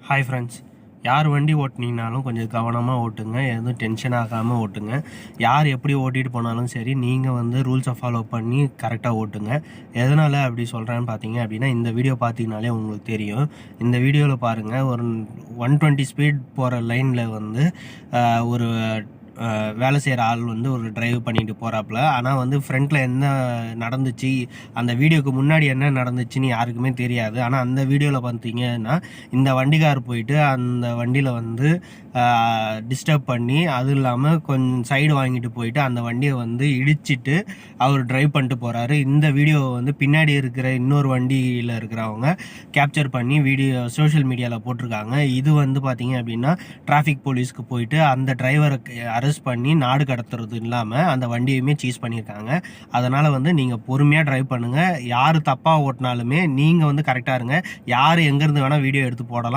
Hi friends, யார் வண்டி ஓட்டினீங்கனாலும் கொஞ்சம் கவனமாக ஓட்டுங்க. எதுவும் டென்ஷன் ஆகாமல் ஓட்டுங்க. யார் எப்படி ஓட்டிகிட்டு போனாலும் சரி, நீங்கள் வந்து ரூல்ஸை ஃபாலோ பண்ணி கரெக்டாக ஓட்டுங்க. எதனால் அப்படி சொல்கிறேன்னு பார்த்தீங்க அப்படின்னா, இந்த வீடியோ பார்த்தீங்கனாலே உங்களுக்கு தெரியும். இந்த வீடியோவில் பாருங்கள், ஒரு 120 ஸ்பீட் போகிற லைனில் வந்து ஒரு வேலை செய்கிற ஆள் வந்து ஒரு டிரைவ் பண்ணிட்டு போகிறாப்புல. ஆனால் வந்து ஃப்ரண்ட்டில் என்ன நடந்துச்சு, அந்த வீடியோக்கு முன்னாடி என்ன நடந்துச்சுன்னு யாருக்குமே தெரியாது. ஆனால் அந்த வீடியோவில் பார்த்தீங்கன்னா, இந்த வண்டிக்கார் போயிட்டு அந்த வண்டியில் வந்து டிஸ்டர்ப் பண்ணி, அதுவும் இல்லாமல் கொஞ்சம் சைடு வாங்கிட்டு போயிட்டு அந்த வண்டியை வந்து இடிச்சிட்டு அவர் டிரைவ் பண்ணிட்டு போகிறாரு. இந்த வீடியோவை வந்து பின்னாடி இருக்கிற இன்னொரு வண்டியில் இருக்கிறவங்க கேப்சர் பண்ணி வீடியோ சோஷியல் மீடியாவில் போட்டிருக்காங்க. இது வந்து பார்த்தீங்க அப்படின்னா, டிராஃபிக் போலீஸ்க்கு போயிட்டு அந்த டிரைவரை அரெஸ்ட் பண்ணி நாடு கடத்துறது இல்லாமல் அந்த வண்டியுமே சீஸ் பண்ணியிருக்காங்க. அதனால் வந்து நீங்கள் பொறுமையாக ட்ரைவ் பண்ணுங்கள். யார் தப்பாக ஓட்டினாலுமே நீங்கள் வந்து கரெக்டாக இருங்க. யார் எங்கேருந்து வேணால் வீடியோ எடுத்து போடலாம்.